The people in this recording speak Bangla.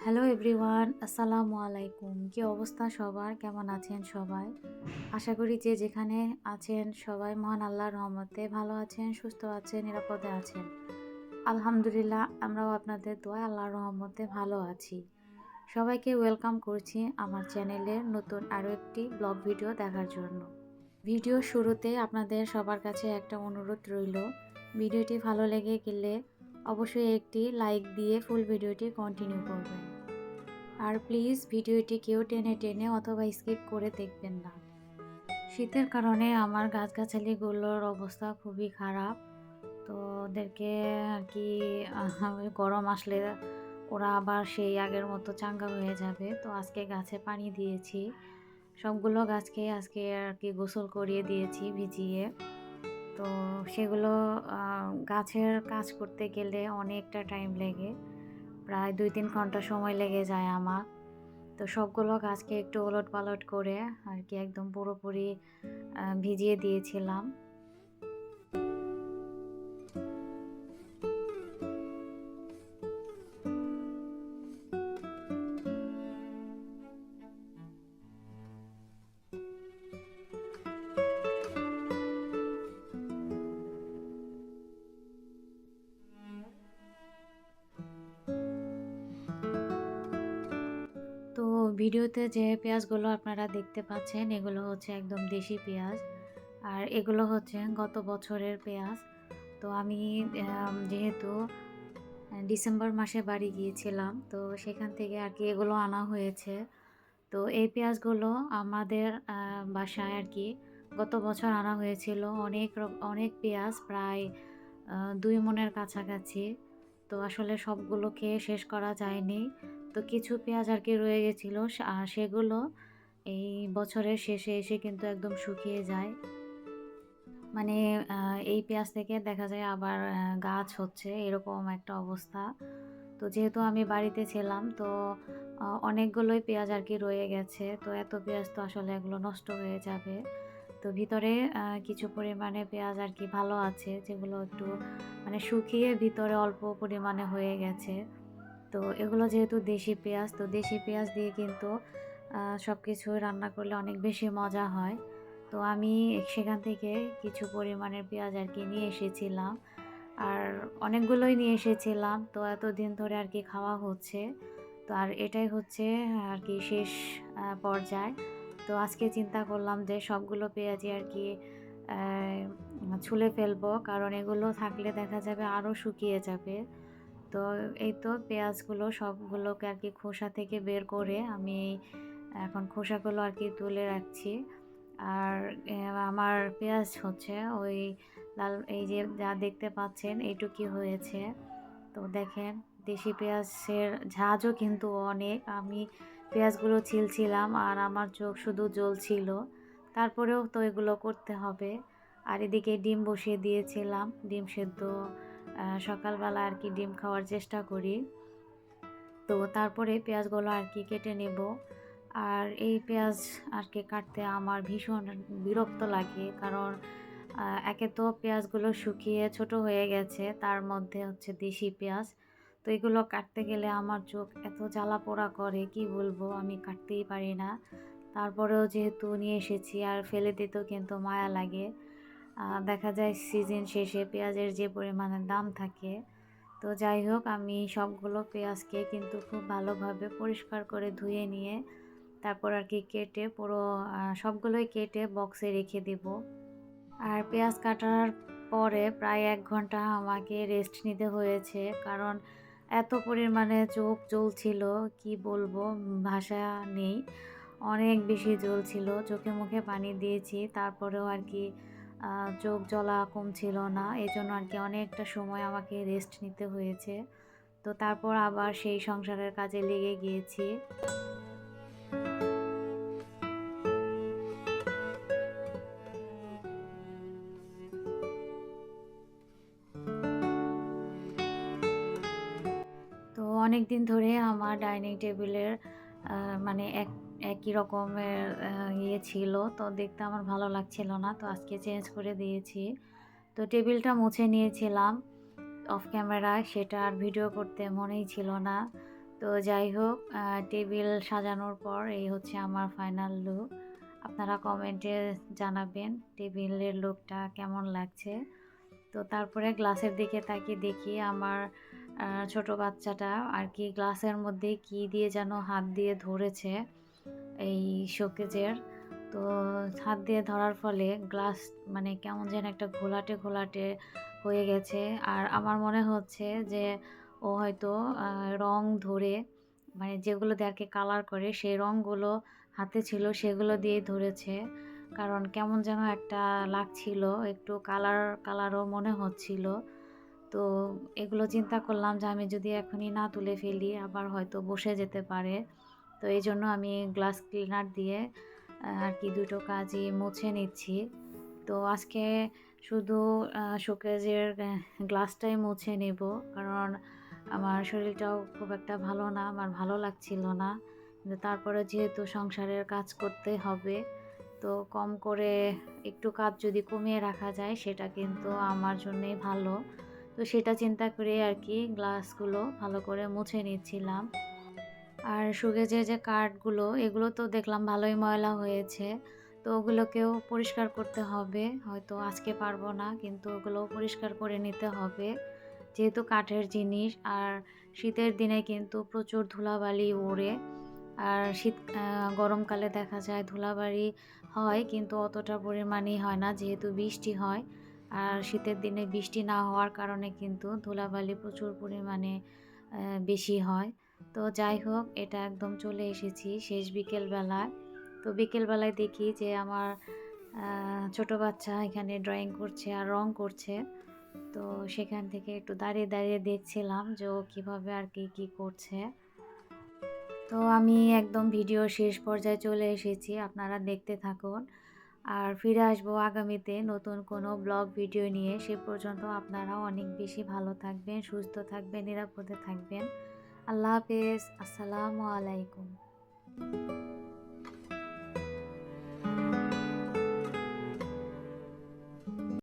হ্যালো এভরিওয়ান, আসসালামু আলাইকুম। কি অবস্থা সবার? কেমন আছেন সবাই? আশা করি যে যেখানে আছেন সবাই মহান আল্লাহর রহমতে ভালো আছেন, সুস্থ আছেন, নিরাপদে আছেন। আলহামদুলিল্লাহ, আমরাও আপনাদের দোয়ায় আল্লাহর রহমতে ভালো আছি। সবাইকে ওয়েলকাম করছি আমার চ্যানেলের নতুন আরও একটি ব্লগ ভিডিও দেখার জন্য। ভিডিও শুরুতে আপনাদের সবার কাছে একটা অনুরোধ রইল, ভিডিওটি ভালো লেগে গেলে অবশ্যই একটি লাইক দিয়ে ফুল ভিডিওটি কন্টিনিউ করবেন। আর প্লিজ ভিডিওটি কেউ টেনে টেনে অথবা স্কিপ করে দেখবেন না। শীতের কারণে আমার গাছগাছালিগুলোর অবস্থা খুবই খারাপ। তো ওদেরকে আর কি গরম আসলে ওরা আবার সেই আগের মতো চাঙ্গা হয়ে যাবে। তো আজকে গাছে পানি দিয়েছি, সবগুলো গাছকে আজকে আর কি গোসল করিয়ে দিয়েছি ভিজিয়ে। তো সেগুলো গাছের কাজ করতে গেলে অনেকটা টাইম লেগে, প্রায় 2-3 ঘন্টা সময় লেগে যায় আমার। তো সবগুলো গাছকে একটু ওলটপালট করে আর কি একদম পুরোপুরি ভিজিয়ে দিয়েছিলাম। তো ভিডিওতে যে পেঁয়াজগুলো আপনারা দেখতে পাচ্ছেন এগুলো হচ্ছে একদম দেশি পেঁয়াজ, আর এগুলো হচ্ছে গত বছরের পেঁয়াজ। তো আমি যেহেতু ডিসেম্বর মাসে বাড়ি গিয়েছিলাম, তো সেখান থেকে আর কি এগুলো আনা হয়েছে। তো এই পেঁয়াজগুলো আমাদের বাসায় আর কি গত বছর আনা হয়েছিল অনেক পেঁয়াজ, প্রায় 2 মণের কাছাকাছি। তো আসলে সবগুলো খেয়ে শেষ করা যায়নি। তো কিছু পেঁয়াজ আর কি রয়ে গেছিলো, সেগুলো এই বছরের শেষে এসে কিন্তু একদম শুকিয়ে যায়। মানে এই পেঁয়াজ থেকে দেখা যায় আবার গাছ হচ্ছে, এরকম একটা অবস্থা। তো যেহেতু আমি বাড়িতে ছিলাম, তো অনেকগুলোই পেঁয়াজ আর কি রয়ে গেছে। তো এত পেঁয়াজ তো আসলে এগুলো নষ্ট হয়ে যাবে। তো ভিতরে কিছু পরিমাণে পেঁয়াজ আর কি ভালো আছে, যেগুলো একটু মানে শুকিয়ে ভিতরে অল্প পরিমাণে হয়ে গেছে। তো এগুলো যেহেতু দেশি পেঁয়াজ, তো দেশি পেঁয়াজ দিয়ে কিন্তু সব কিছু রান্না করলে অনেক বেশি মজা হয়। তো আমি সেখান থেকে কিছু পরিমাণের পেঁয়াজ আর কি নিয়ে এসেছিলাম, আর অনেকগুলোই নিয়ে এসেছিলাম। তো এতদিন ধরে আর কি খাওয়া হচ্ছে। তো আর এটাই হচ্ছে আর কি শেষ পর্যায়। তো আজকে চিন্তা করলাম যে সবগুলো পেঁয়াজই আর কি ছুলে ফেলবো, কারণ এগুলো থাকলে দেখা যাবে আরও শুকিয়ে যাবে। তো এই তো পেঁয়াজগুলো সবগুলোকে আর কি খোসা থেকে বের করে আমি এখন খোসাগুলো আর কি তুলে রাখছি। আর আমার পেঁয়াজ হচ্ছে ওই লাল, এই যে যা দেখতে পাচ্ছেন এইটুকুই হয়েছে। তো দেখেন, দেশি পেঁয়াজের ঝাঁজও কিন্তু অনেক। আমি পেঁয়াজগুলো ছিলছিলাম আর আমার চোখ শুধু জ্বলছিল। তারপরেও তো এগুলো করতে হবে। আর এদিকে ডিম বসিয়ে দিয়েছিলাম, ডিম সেদ্ধ। সকালবেলা আর কি ডিম খাওয়ার চেষ্টা করি। তো তারপরে পেঁয়াজগুলো আর কি কেটে নেব। আর এই পেঁয়াজ আর কি কাটতে আমার ভীষণ বিরক্ত লাগে, কারণ একে তো পেঁয়াজগুলো শুকিয়ে ছোট হয়ে গেছে, তার মধ্যে হচ্ছে দেশি পেঁয়াজ। তো এগুলো কাটতে গেলে আমার চোখ এত জ্বালা পোড়া করে, কি বলবো, আমি কাটতেই পারি না। তারপরেও যেহেতু নিয়ে এসেছি, আর ফেলে দিতেও কিন্তু মায়া লাগে। দেখা যায় সিজন শেষে পেঁয়াজের যে পরিমাণে দাম থাকে। তো যাই হোক, আমি সবগুলো পেঁয়াজকে কিন্তু খুব ভালোভাবে পরিষ্কার করে ধুয়ে নিয়ে তারপর আর কি কেটে পুরো সবগুলোই কেটে বক্সে রেখে দেব। আর পেঁয়াজ কাটার পরে প্রায় 1 ঘন্টা আমাকে রেস্ট নিতে হয়েছে, কারণ এত পরিমাণে চোখ জ্বলছিল, কি বলবো, ভাষা নেই। অনেক বেশি জ্বলছিল, চোখে মুখে পানি দিয়েছি, তারপরেও আর কি চোখ জ্বলা কমছিল না। এজন্য আর কি অনেকটা সময় আমাকে রেস্ট নিতে হয়েছে। তো তারপর আবার সেই সংসারের কাজে লেগে গিয়েছি। তো অনেক দিন ধরে আমার ডাইনিং টেবিলের মানে একই রকমের ইয়ে ছিল, তো দেখতে আমার ভালো লাগছিল না। তো আজকে চেঞ্জ করে দিয়েছি। তো টেবিলটা মুছে নিয়েছিলাম অফ ক্যামেরায়, সেটা আর ভিডিও করতে মনেই ছিল না। তো তো যাই হোক, টেবিল সাজানোর পর এই হচ্ছে আমার ফাইনাল লুক। আপনারা কমেন্টে জানাবেন টেবিলের লুকটা কেমন লাগছে। তো তারপরে গ্লাসের দিকে তাকিয়ে দেখি আমার ছোট বাচ্চাটা আর কি গ্লাসের মধ্যে কি দিয়ে যেন হাত দিয়ে ধরেছে এই শোকেজের। তো হাত দিয়ে ধরার ফলে গ্লাস মানে কেমন যেন একটা ঘোলাটে ঘোলাটে হয়ে গেছে। আর আমার মনে হচ্ছে যে ও হয়তো রং ধরে মানে যেগুলো দিয়ে আর কি কালার করে সেই রঙগুলো হাতে ছিল সেগুলো দিয়েই ধরেছে। কারণ কেমন যেন একটা লাগছিল, একটু কালার কালারও মনে হচ্ছিল। তো এগুলো চিন্তা করলাম যে আমি যদি এখনই না তুলে ফেলি আবার হয়তো বসে যেতে পারে। তো এইজন্য আমি গ্লাস ক্লিনার দিয়ে আর কি দুটো কাজই মুছে নিচ্ছি। তো আজকে শুধু শোকেজের গ্লাসটাই মুছে নেব, কারণ আমার শরীরটাও খুব একটা ভালো না, আমার ভালো লাগছিল না। কিন্তু তারপরে যেহেতু সংসারের কাজ করতে হবে, তো কম করে একটু কাজ যদি কমিয়ে রাখা যায় সেটা কিন্তু আমার জন্যই ভালো। তো সেটা চিন্তা করে আর কি গ্লাসগুলো ভালো করে মুছে নিচ্ছিলাম। আর শোকেজের যে কাঠগুলো এগুলো তো দেখলাম ভালোই ময়লা হয়েছে। তো ওগুলোকেও পরিষ্কার করতে হবে। হয়তো আজকে পারবো না, কিন্তু ওগুলোও পরিষ্কার করে নিতে হবে। যেহেতু কাঠের জিনিস আর শীতের দিনে কিন্তু প্রচুর ধুলাবালি ওড়ে। আর গরমকালে দেখা যায় ধুলাবালি হয় কিন্তু অতটা পরিমাণই হয় না, যেহেতু বৃষ্টি হয়। আর শীতের দিনে বৃষ্টি না হওয়ার কারণে কিন্তু ধুলাবালি প্রচুর পরিমাণে বেশি হয়। তো যাই হোক, এটা একদম চলে এসেছি শেষ বিকেলবেলায়। তো বিকেলবেলায় দেখি যে আমার ছোট বাচ্চা এখানে ড্রয়িং করছে আর রং করছে। তো সেখান থেকে একটু দাঁড়িয়ে দাঁড়িয়ে দেখছিলাম যে ও কীভাবে আর কি করছে। তো আমি একদম ভিডিও শেষ পর্যায়ে চলে এসেছি, আপনারা দেখতে থাকুন। আর ফিরে আসবো আগামীতে নতুন কোনো ব্লগ ভিডিও নিয়ে। সে পর্যন্ত আপনারা অনেক বেশি ভালো থাকবেন, সুস্থ থাকবেন, নিরাপদে থাকবেন। আল্লাহ হাফেজ। আসসালামু আলাইকুম।